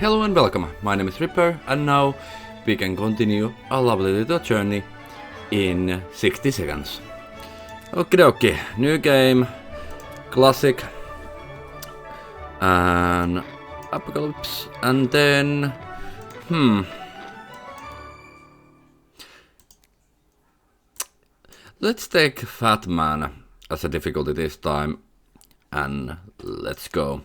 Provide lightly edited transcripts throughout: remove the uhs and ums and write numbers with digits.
Hello and welcome, my name is Ripper, and now we can continue our lovely little journey in 60 seconds. Okay, new game, classic, and apocalypse, and then, let's take Fat Man as a difficulty this time, and let's go.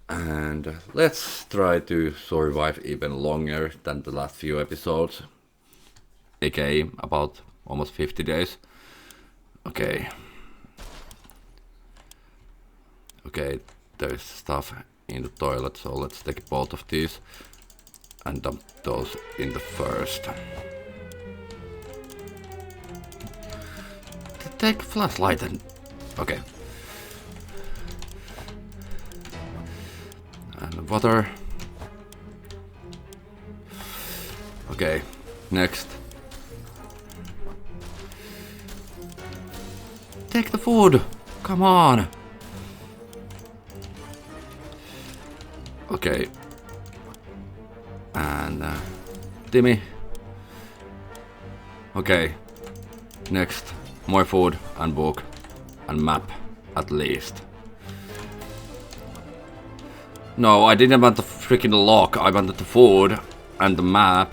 And let's try to survive even longer than the last few episodes, aka about almost 50 days. Okay, there's stuff in the toilet, so let's take both of these and dump those in the first. Take flashlight and... okay. And water. Okay, next. Take the food! Come on! Okay. And Timmy. Okay. Next. More food and book and map at least. No, I didn't want the freaking lock, I wanted the food and the map.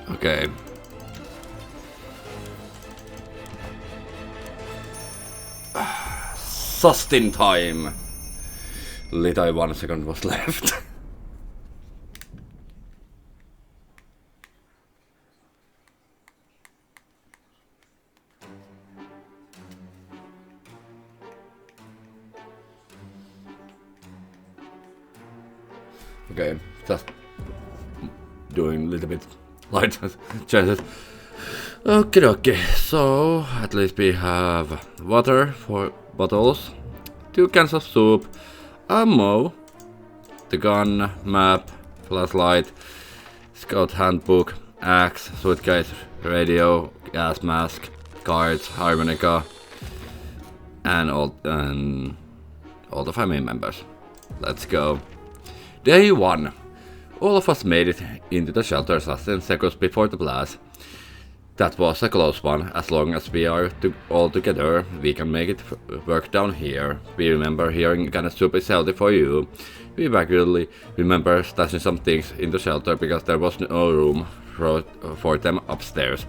Okay. Sustain time. Literally 1 second was left. Okay, just doing a little bit light changes. Okay, so at least we have water, 4 bottles, 2 cans of soup, ammo, the gun, map, flashlight, scout handbook, axe, suitcase, radio, gas mask, cards, harmonica, and all the family members. Let's go. Day 1. All of us made it into the shelter just 10 seconds before the blast. That was a close one. As long as we are all together, we can make it work down here. We remember hearing kind of soup is healthy for you. We regularly remember stashing some things in the shelter because there was no room for them upstairs.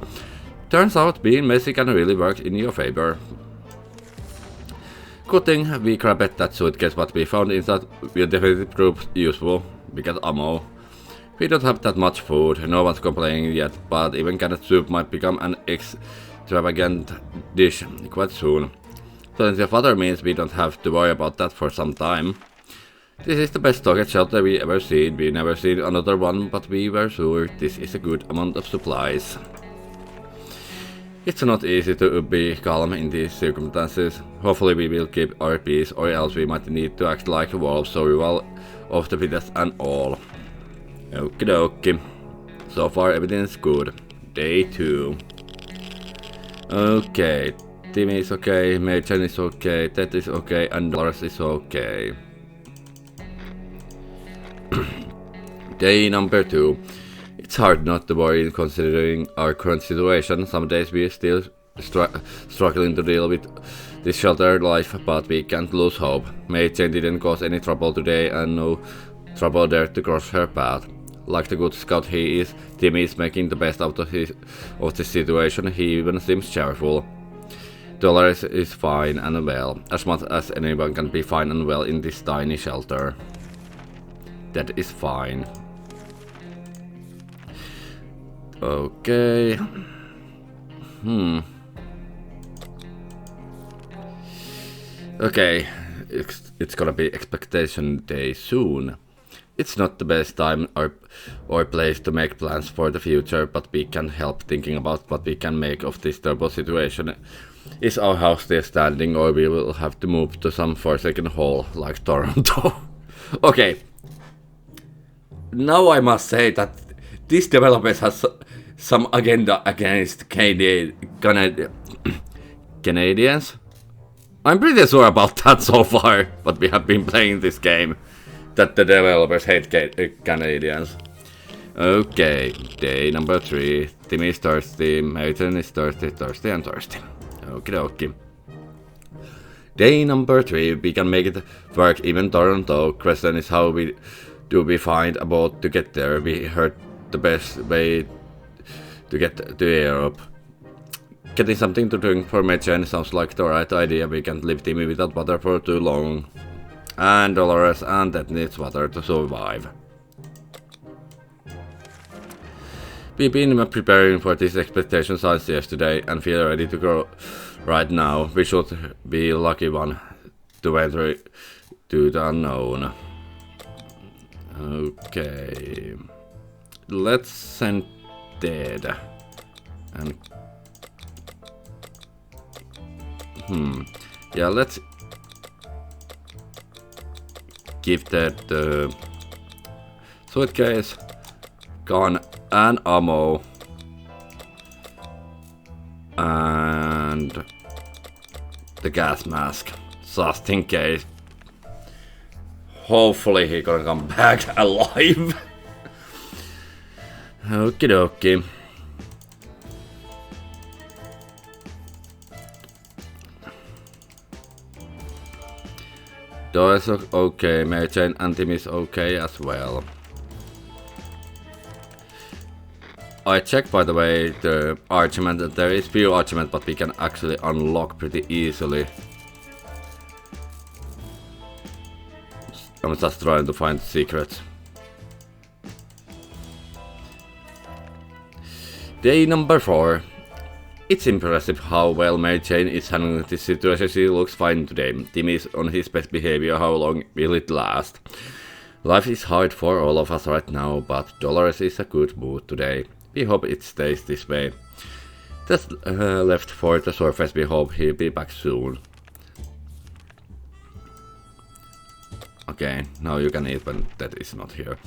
Turns out being messy can really work in your favor. Good thing we grabbed that suitcase, what we found inside will definitely prove useful. We got ammo. We don't have that much food, no one's complaining yet, but even canned soup might become an extravagant dish quite soon. Plenty of water means we don't have to worry about that for some time. This is the best stockade shelter we ever seen. We never seen another one, but we were sure this is a good amount of supplies. It's not easy to be calm in these circumstances. Hopefully we will keep our peace, or else we might need to act like wolves, survival of the fittest and all. Okie. So far everything's good. Day 2. Okay, Timmy is okay, Maychen is okay, Ted is okay, and Lars is okay. Day number 2. It's hard not to worry considering our current situation. Some days we are still struggling to deal with this shelter life, but we can't lose hope. Maychen didn't cause any trouble today and no trouble there to cross her path. Like the good scout he is, Timmy is making the best out of the situation. He even seems cheerful. Dolores is fine and well, as much as anyone can be fine and well in this tiny shelter. That is fine. Okay. Okay, it's gonna be expectation day soon. It's not the best time or place to make plans for the future, but we can help thinking about what we can make of this terrible situation. Is our house still standing, or we will have to move to some forsaken hole like Toronto? Okay. Now I must say that this development has some agenda against Canadians. I'm pretty sure about that so far, but we have been playing this game that the developers hate Canadians. Okay, day number 3. Tim is thirsty, Mason is thirsty, thirsty and thirsty. Okie dokie. Day number 3, we can make it work even Toronto. Question is how we find a boat to get there. We heard the best way to get to Europe. Getting something to drink for Maychain sounds like the right idea. We can't leave Timmy without water for too long. And Dolores and that needs water to survive. We've been preparing for this expectation since yesterday and feel ready to go right now. We should be lucky one to venture to the unknown. Okay. Let's send Ted. And yeah, let's give that the suitcase, gun and ammo, and the gas mask, just in case. Hopefully he gonna come back alive. Okie dokie. Doris is okay, Maychain and Tim is okay as well. I checked, by the way, the achievement. There is few achievements, but we can actually unlock pretty easily. I'm just trying to find secrets. Day number 4. It's impressive how well Maychain is handling this situation. She looks fine today. Tim is on his best behavior. How long will it last? Life is hard for all of us right now, but Dolores is a good mood today. We hope it stays this way. Just left for the surface. We hope he'll be back soon. Okay, now you can eat when that is not here.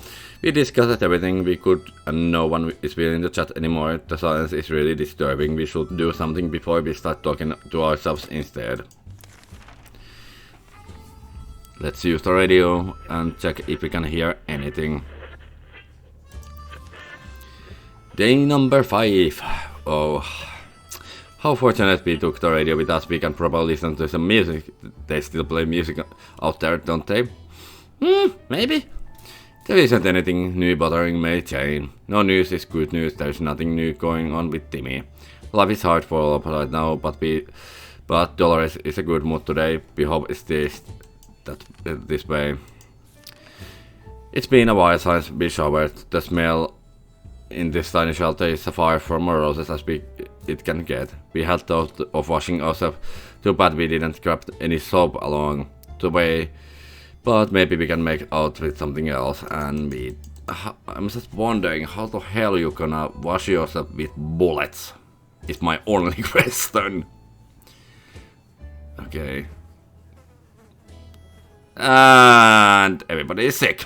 We discussed everything we could and no one is willing to chat anymore. The silence is really disturbing. We should do something before we start talking to ourselves instead. Let's use the radio and check if we can hear anything. Day number 5. Oh, how fortunate we took the radio with us. We can probably listen to some music. They still play music out there, don't they? Maybe. There isn't anything new bothering Maychain. No news is good news. There's nothing new going on with Timmy. Life is hard for all of us right now, but Dolores is a good mood today. We hope it stays this way. It's been a while since we showered. The smell in this tiny shelter is far from roses as it can get. We had thought of washing ourselves. Too bad we didn't grab any soap along the way. But maybe we can make out with something else. And I'm just wondering how the hell you gonna wash yourself with bullets? Is my only question. Okay. And everybody is sick.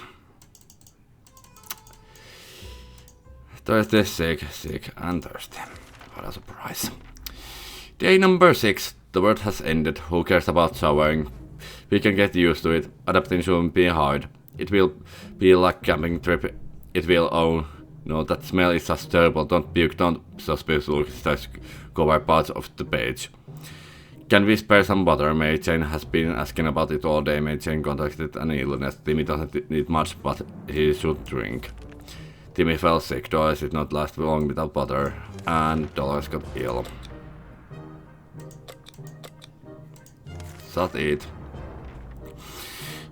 Thirsty, sick, and thirsty. What a surprise. Day number 6. The world has ended. Who cares about showering? We can get used to it. Adapting shouldn't be hard. It will be like camping trip. It will. Oh no, that smell is just terrible. Don't puke. Don't suspicious cover parts of the page. Can we spare some water? Maychain has been asking about it all day. Maychain contacted an illness. Timmy doesn't need much, but he should drink. Timmy fell sick. Dolores did not last long without water, and Dolores got ill. Just eat.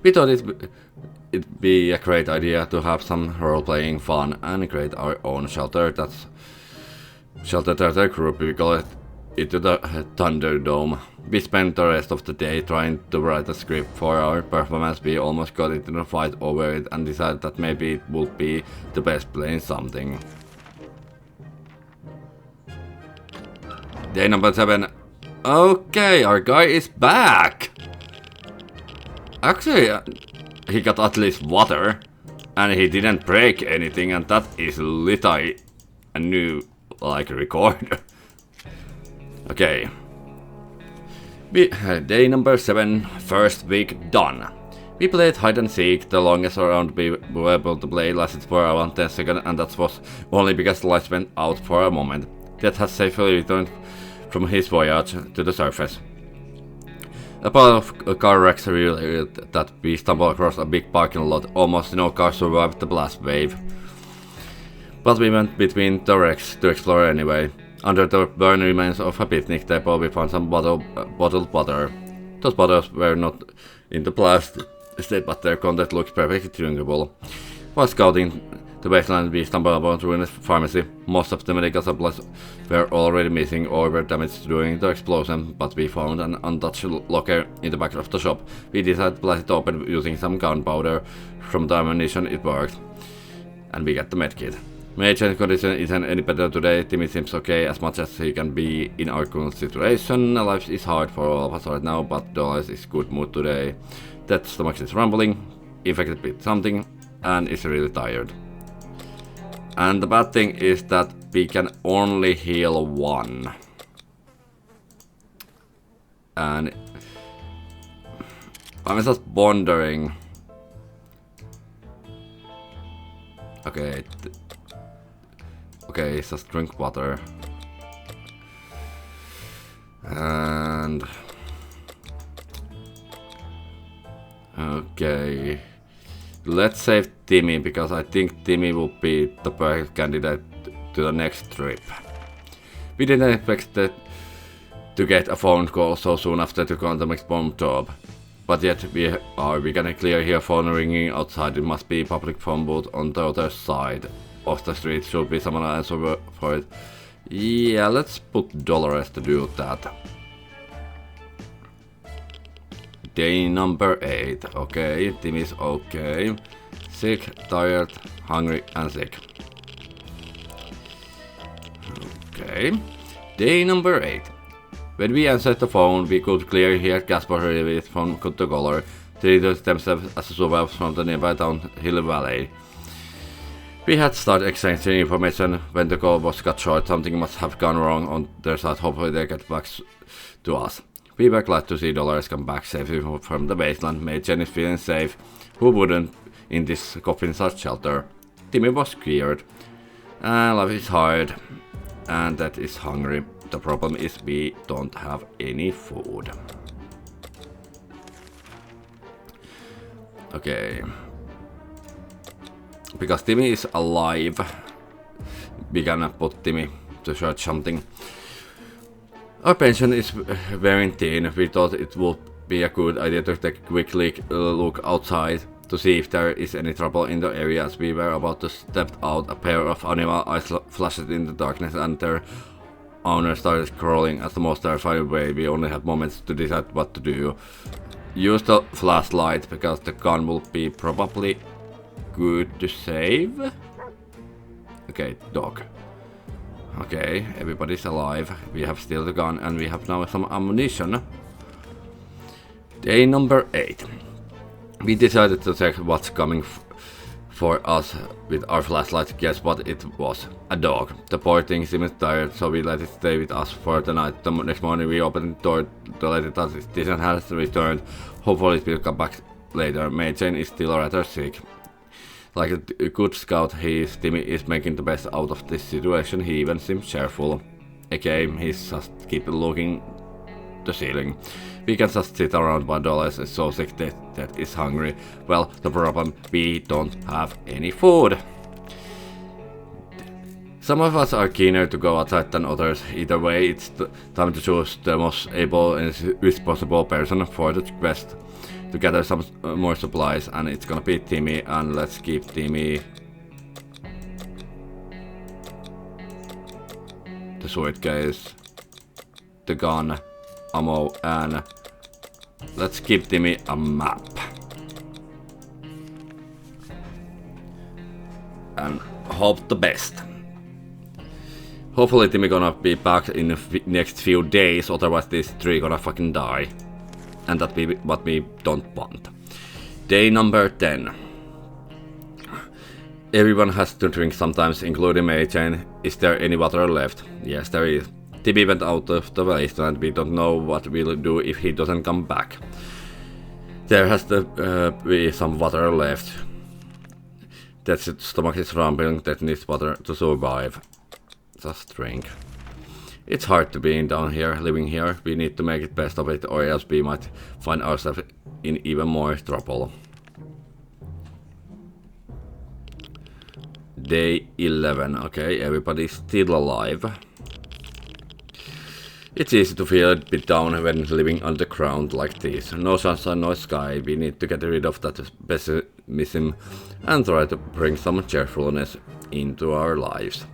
We thought it'd be a great idea to have some role-playing fun and create our own shelter. That's Shelter group. We call it to the Thunderdome. We spent the rest of the day trying to write a script for our performance. We almost got into a fight over it and decided that maybe it would be the best playing something. Day number 7. Okay, our guy is back! Actually, he got at least water, and he didn't break anything, and that is literally a new like record. Okay. Day number 7, first week done. We played hide and seek. The longest round we were able to play lasted for around 10 seconds, and that was only because the lights went out for a moment. Ted has safely returned from his voyage to the surface. A part of a car wrecks revealed that we stumbled across a big parking lot. Almost no car survived the blast wave. But we went between the wrecks to explore anyway. Under the burned remains of a picnic table, we found some bottled water. Those bottles were not in the blast state, but their content looked perfectly drinkable. While scouting the wasteland, we stumbled upon a ruined pharmacy. Most of the medical supplies were already missing or were damaged during the explosion, but we found an untouched locker in the back of the shop. We decided to blast it open using some gunpowder. From the ammunition, it worked, and we got the medkit. Major condition isn't any better today. Timmy seems okay as much as he can be in our current situation. Life is hard for all of us right now, but Dolores is good mood today. That stomach is rumbling, infected with something, and is really tired. And the bad thing is that we can only heal one. And I'm just wondering. Okay. Okay, just drink water. And okay, let's save Timmy, because I think Timmy will be the perfect candidate to the next trip. We didn't expect to get a phone call so soon after the atomic bomb job, but yet we can clear hear phone ringing outside. It must be public phone booth on the other side of the street. Should be someone answer for it. Yeah, let's put Dolores to do that. Day number 8. Okay, Tim is okay. Sick, tired, hungry, and sick. Okay. Day number 8. When we answered the phone, we could clearly hear 𝒂𝒄𝒂𝒂𝒏 from 𝒂𝒂𝒂𝒂𝒂 treated themselves as survivors from the nearby downhill valley. We had started exchanging information. When the call was cut short, something must have gone wrong on their side. Hopefully they get back to us. We were glad to see Dolores come back safely from the wasteland. Made Jenny feeling safe. Who wouldn't in this coffin-sized shelter? Timmy was cured. And life is hard. And that is hungry. The problem is we don't have any food. Okay. Because Timmy is alive, we can put Timmy to search something. Our pension is very thin. We thought it would be a good idea to take a quick look outside to see if there is any trouble in the area. As we were about to step out, a pair of animal eyes flashed in the darkness, and their owner started crawling at the most terrifying way. We only had moments to decide what to do. Use the flashlight, because the gun will be probably good to save. Okay, dog. Okay, everybody's alive. We have still the gun, and we have now some ammunition. Day number 8. We decided to check what's coming for us with our flashlight. Guess what it was? A dog. The poor thing seemed tired, so we let it stay with us for the night. The next morning we opened the door to let it out. It has returned. Hopefully it will come back later. May Jane is still rather sick. Like a good scout he is, Timmy is making the best out of this situation. He even seems cheerful. Again, he's just keep looking the ceiling. We can just sit around while Dolores is so sick that is hungry. Well, the problem, we don't have any food. Some of us are keener to go outside than others. Either way, it's time to choose the most able and responsible person for the quest to gather some more supplies, and it's gonna be Timmy, and let's keep Timmy the suitcase, the gun, ammo, and let's give Timmy a map. And hope the best. Hopefully Timmy gonna be back in the next few days, otherwise these 3 gonna fucking die. And that be what we don't want. Day number 10. Everyone has to drink sometimes, including Mayjane. Is there any water left? Yes, there is. 𝒕𝒉 went out of the wasteland. We don't know what we'll do if he doesn't come back. There has to be some water left. That stomach is rumbling, that needs water to survive. Just drink. It's hard to be down here, living here. We need to make it best of it, or else we might find ourselves in even more trouble. Day 11. Okay, everybody's still alive. It's easy to feel a bit down when living underground like this. No sunshine, no sky. We need to get rid of that pessimism and try to bring some cheerfulness into our lives.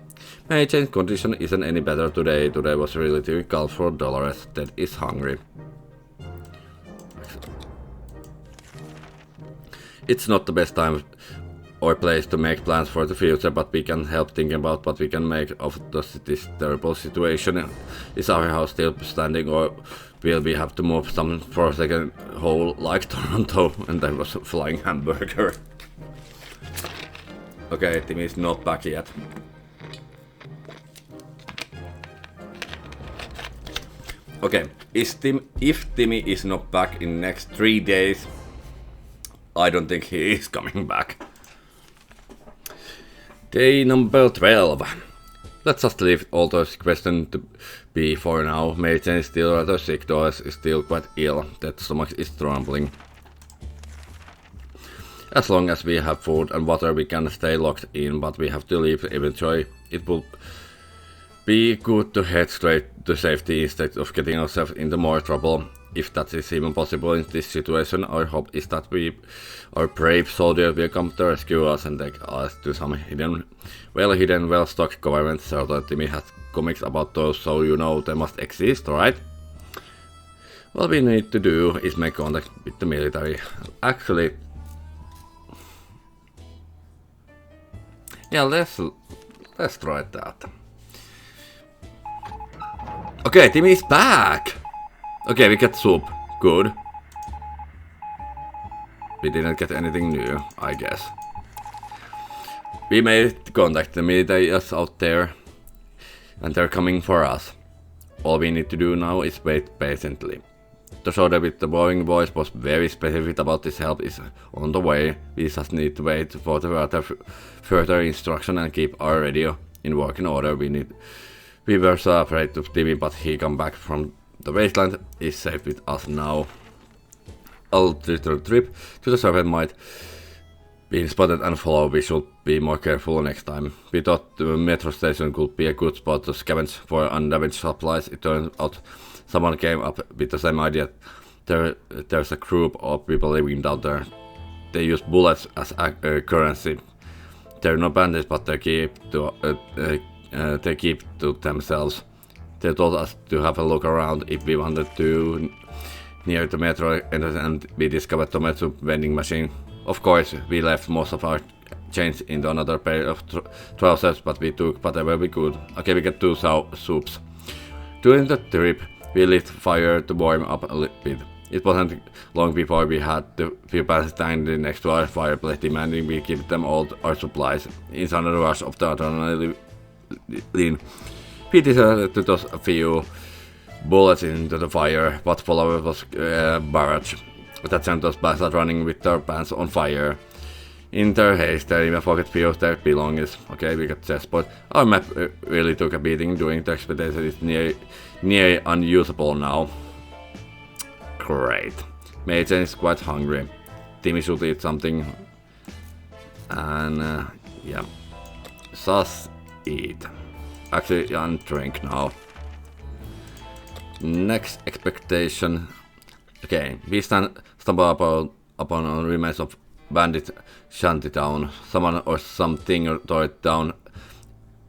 Mayjane's condition isn't any better today. Today was really difficult for Dolores that is hungry. It's not the best time or place to make plans for the future, but we can help thinking about what we can make of this terrible situation. Is our house still standing, or will we have to move some forsaken hole like Toronto? And there was a flying hamburger. Okay, Timmy is not back yet. Okay, if Timmy is not back in next 3 days, I don't think he is coming back. Day number 12. Let's just leave all those questions to be for now. Mayjane is still rather sick, Doris is still quite ill, that stomach is trembling. As long as we have food and water we can stay locked in, but we have to leave eventually. It will be good to head straight to safety instead of getting ourselves into more trouble. If that is even possible in this situation, our hope is that our brave soldier will come to rescue us and take us to some hidden, well-stocked government shelter. Timmy has comics about those, so you know they must exist, right? What we need to do is make contact with the military. Actually, yeah, let's try that. Okay, Timmy is back! Okay, we get soup. Good. We didn't get anything new, I guess. We made contact. The military is out there, and they're coming for us. All we need to do now is wait patiently. The soldier with the bowing voice was very specific about this help is on the way. We just need to wait for the further instruction and keep our radio in working order. We were so afraid of Timmy, but he come back from the wasteland, is safe with us now. A little trip to the surface might be spotted and followed. We should be more careful next time. We thought the metro station could be a good spot to scavenge for undamaged supplies. It turned out someone came up with the same idea. There's a group of people living down there. They use bullets as currency. They're not bandits, but they keep to themselves. They told us to have a look around if we wanted to near the metro and we discovered the metro vending machine. Of course, we left most of our change into another pair of trousers, but we took whatever we could. Okay, we get 2 soups. During the trip, we lit fire to warm up a little bit. It wasn't long before we had the few passengers standing next to our fireplace demanding we give them all our supplies. In another rush of the adrenaline, we decided to toss a few bullets into the fire, but followed was a barrage that sent us bastards running with their pants on fire. In their haste, they even forgot few of their belongings. Okay, we got chessboard. Our map really took a beating during the expedition. It's near unusable now. Great. Mayjane is quite hungry. Timmy should eat something. And yeah, just eat. Actually, and drink now. Next expectation. Okay, we stumble upon remains of bandit shantytown. Someone or something tore it down.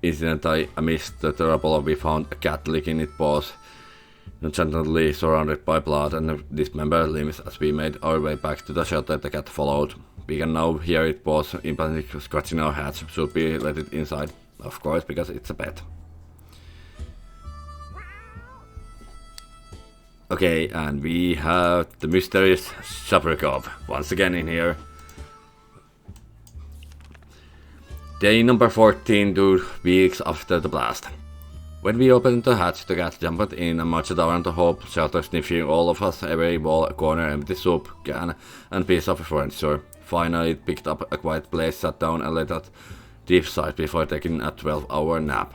Incidentally, amidst the rubble, we found a cat licking its paws, gently surrounded by blood and dismembered limbs. As we made our way back to the shelter, the cat followed. We can now hear its paws in panic scratching our heads. Should we let it inside? Of course, because it's a pet. Okay, and we have the mysterious Kshaprikov once again in here. Day number 14, 2 weeks after the blast. When we opened the hatch, the cat jumped in and marched around the whole shelter, sniffing all of us, every wall, corner, empty soup can, and piece of furniture. Finally, it picked up a quiet place, sat down, and let out deep sigh before taking a 12-hour nap.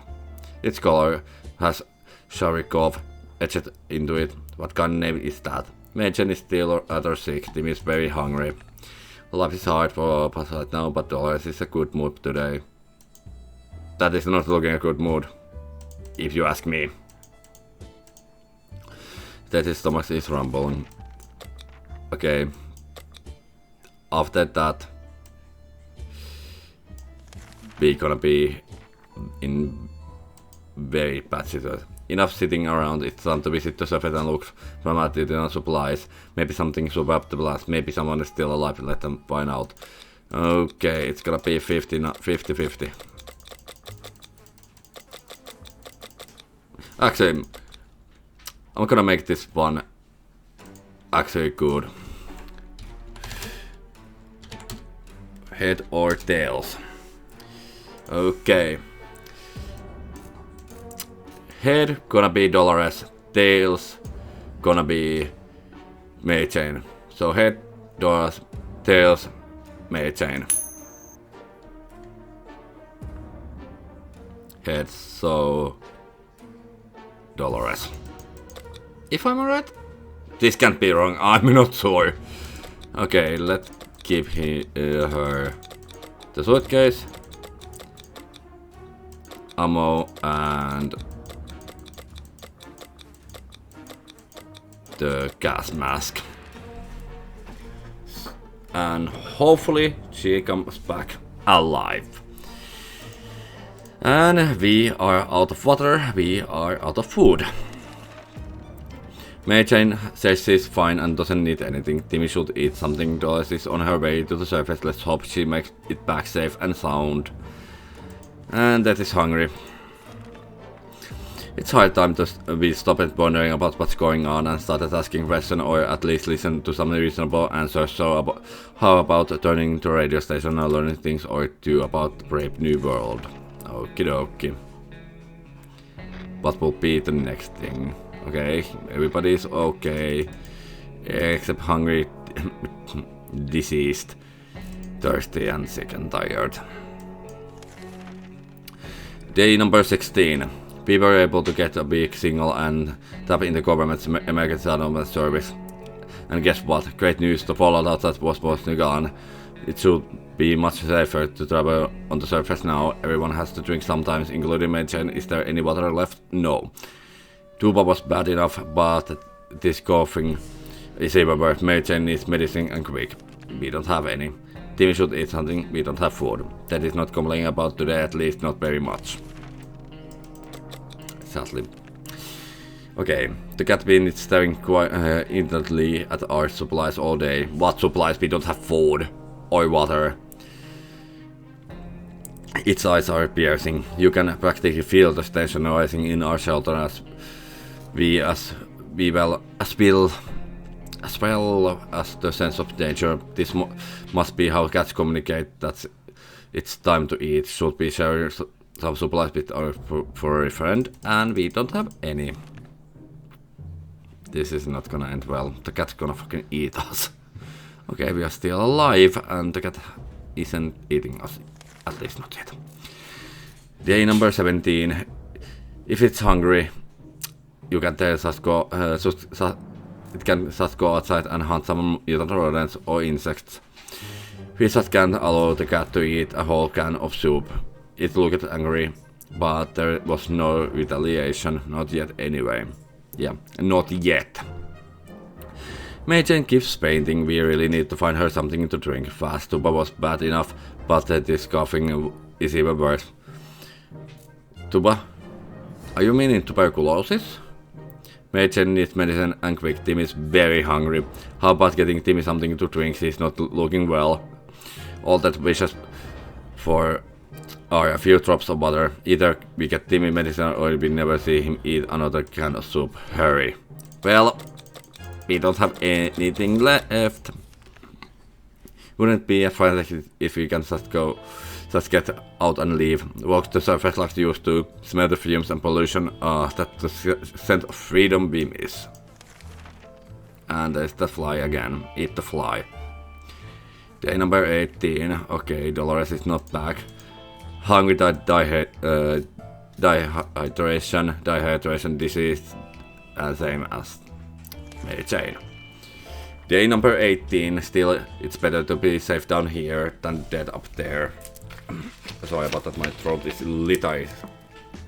Its color has 𝒔𝒊𝒂𝒂𝒏 etched into it. What gun name is that? 𝒔𝒊𝒂𝒂𝒏 is still rather sick. 𝒕𝒉 is very hungry. Life is hard for us right now, but 𝒊𝒎𝒑 is a good mood today. That is not looking a good mood, if you ask me. That his stomach is rumbling. Okay. After that, we're gonna be in very bad situation. Enough sitting around, it's time to visit the surface and look from artisanal supplies. Maybe something survived the blast, maybe someone is still alive, let them find out. Okay, it's gonna be 50-50. Actually, I'm gonna make this one actually good. Head or tails? Okay. Head gonna be 𝒊𝒎𝒑, tails gonna be 𝒕𝒉𝒂𝒂𝒂𝒏. So head, 𝒊𝒎𝒑, tails, 𝒕𝒉𝒂𝒂𝒂𝒏. Head, so 𝒊𝒎𝒑. If I'm right? This can't be wrong, I'm not sure. Okay, let's give her the suitcase, ammo, and the gas mask. And hopefully she comes back alive. And we are out of water, we are out of food. 𝒕𝒉𝒂𝒂𝒂𝒏 says she's fine and doesn't need anything. 𝒕𝒉 should eat something. 𝒊𝒎𝒑 is on her way to the surface. Let's hope she makes it back safe and sound. And that is hungry. It's high time to we stopped wondering about what's going on and started asking questions, or at least listen to some reasonable answers. So how about turning to radio station and learning things or two about the brave new world? Okie dokie. What will be the next thing? Okay, everybody's okay, except hungry, diseased, thirsty, and sick and tired. Day number 16. We were able to get a big signal and tap in the government's emergency announcement service. And guess what? Great news, the fallout outside was mostly gone. It should be much safer to travel on the surface now. Everyone has to drink sometimes, including 𝒕𝒉𝒂𝒂💏. Is there any water left? No. 𝒂𝒂💏 was bad enough, but this coughing is even worse. 𝒕𝒉𝒂𝒂💏 needs medicine and quick. We don't have any. 𝒕𝒉 should eat something, we don't have food. That is not complaining about today, at least not very much. Sadly. Okay, the cat been staring quite intently at our supplies all day. What supplies? We don't have food or water. Its eyes are piercing. You can practically feel the tension rising in our shelter as well as the sense of danger. This must be how cats communicate that it's time to eat. Should we share some supplies with our furry friend? And we don't have any. This is not gonna end well. The cat's gonna fucking eat us. Okay, we are still alive and the cat isn't eating us. At least not yet. Day number 17. If it's hungry, you can just go. It can just go outside and hunt some mutant rodents or insects. We just can't allow the cat to eat a whole can of soup. It looked angry, but there was no retaliation. Not yet, anyway. Yeah, not yet. 𝒕𝒉𝒂𝒂𝒏 keeps painting. We really need to find her something to drink fast. 𝒂𝒂💏 was bad enough, but this coughing is even worse. 𝒂𝒂💏? Are you meaning tuberculosis? 𝒕𝒉𝒂𝒂💏 needs medicine and quick. 𝒕𝒉 is very hungry. How about getting 𝒕𝒉 something to drink? He's not looking well. All that wishes for are a few drops of water. Either we get 𝒕𝒉 medicine or we never see him eat another can of soup. Hurry. Well, we don't have anything left. Wouldn't it be a fantastic if we can just go just get out and leave. Walk the surface like used to, smell the fumes and pollution that the scent of freedom beam is. And there's the fly again. Eat the fly. Day number 18. Okay, Dolores is not back. Hungry dehydration disease, same as Mary Jane. Day number 18. Still, it's better to be safe down here than dead up there. Sorry about that, my throat is literally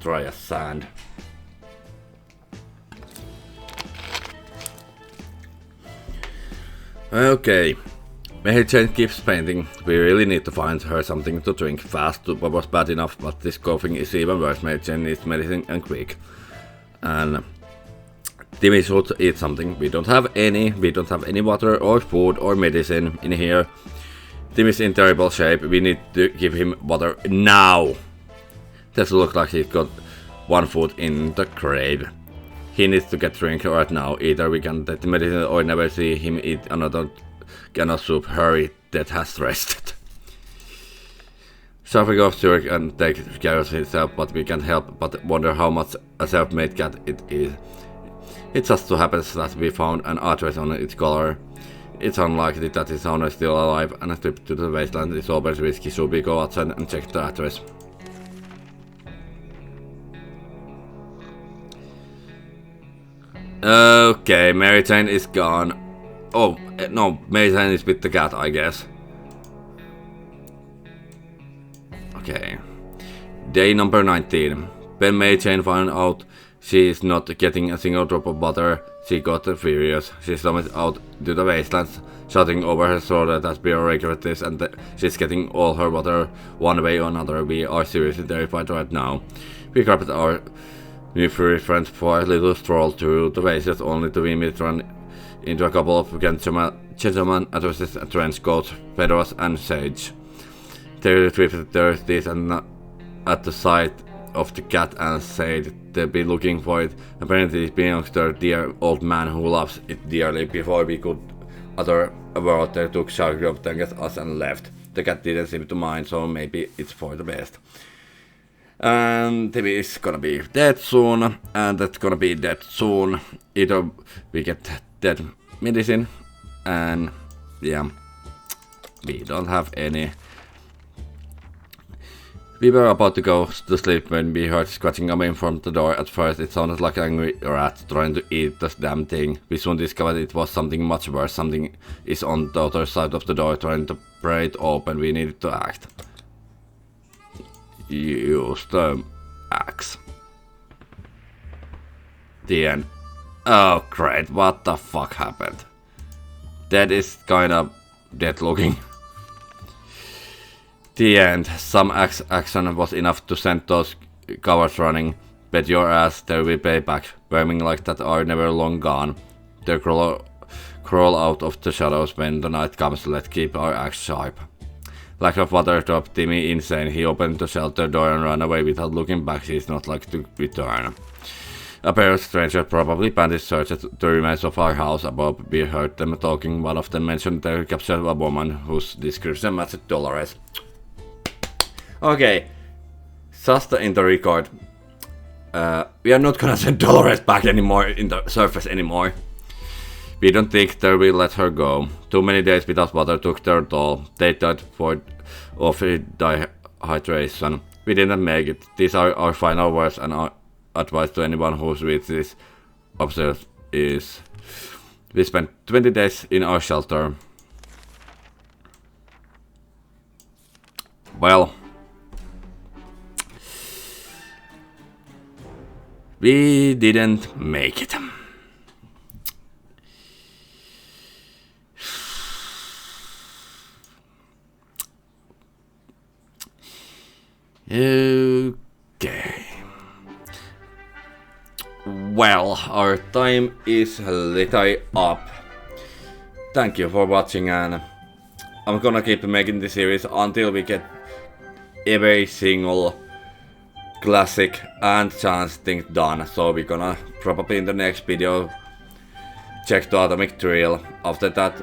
dry as sand. Okay, Mary Jane keeps painting. We really need to find her something to drink fast. What was bad enough, but this coughing is even worse. Mary Jane needs medicine and quick. And Timmy should eat something. We don't have any water or food or medicine in here. Timmy's in terrible shape. We need to give him water now. Doesn't look like he's got one foot in the grave. He needs to get drink right now. Either we can take the medicine or never see him eat another can of soup. Hurry, death has rested. Sophie goes to work and takes care of himself, but we can't help but wonder how much a self-made cat it is. It just so happens that we found an address on its collar. It's unlikely that its owner is still alive, and a trip to the wasteland is always risky, so we go outside and check the address. Okay, Mary Jane is gone. Oh, no, Mary Jane is with the cat, I guess. Okay. Day number 19. When Mary Jane found out she is not getting a single drop of water, she got furious. She stormed out to the wastelands, shouting over her shoulder that we regret this and that she's getting all her water one way or another. We are seriously terrified right now. We grabbed our new furry friend for a little stroll through the wastelands, only to meet run into a couple of gentlemen addresses trench coats, 𝒂𝒂𝒂𝒂𝒂𝒂𝒂𝒂𝒂𝒂 and 𝒂𝒂𝒂𝒂𝒂𝒂𝒂𝒂𝒂 They retrieved thirsties and at the sight of the cat and said they'd be looking for it. Apparently it belongs to a dear old man who loves it dearly. Before we could utter a word, they took 𝒔𝒊𝒕𝒂𝒂𝒂𝒂𝒂𝒂𝒂 and left. The cat didn't seem to mind, so maybe it's for the best. And 𝒕𝒉 is gonna be dead soon, and that's gonna be dead soon. Either we get dead medicine, and yeah, we don't have any. We were about to go to sleep when we heard scratching coming from the door. At first it sounded like an angry rat trying to eat the damn thing. We soon discovered it was something much worse. Something is on the other side of the door trying to pry it open. We needed to act. Use the axe. The end. Oh great, what the fuck happened? That is kinda dead looking. The end. Some action was enough to send those cowards running. Bet your ass there will pay back. Vermin like that are never long gone. They crawl out of the shadows when the night comes. Let's keep our axe sharp. Lack of water drove Timmy insane. He opened the shelter door and ran away without looking back. He's not like to return. A pair of strangers, probably bandits, searched the remains of our house above. We heard them talking. One of them mentioned they captured a woman whose description matched Dolores. Okay, just in the record, we are not gonna send Dolores back anymore in the surface anymore. We don't think they will let her go. Too many days without water took their toll. They died of dehydration. We didn't make it. These are our final words and our advice to anyone who reads this observe is: we spent 20 days in our shelter. Well, we didn't make it. Okay. Well, our time is little up. Thank you for watching, and I'm gonna keep making this series until we get every single classic and chance thing done. So we're gonna probably in the next video check the atomic drill. After that,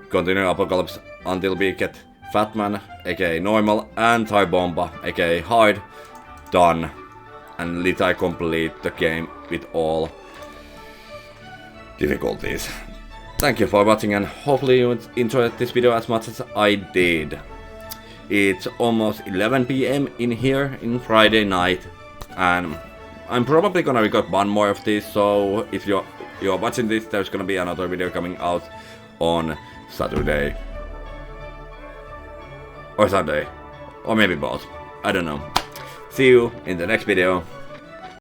continue Apocalypse until we get Fatman, aka normal, and Thai Bomba, aka hard, done. And let I complete the game with all difficulties. Thank you for watching, and hopefully you enjoyed this video as much as I did. It's almost 11 PM in here in Friday night, and I'm probably gonna record one more of this, so if you're watching this, there's gonna be another video coming out on Saturday. Or Sunday. Or maybe both. I don't know. See you in the next video.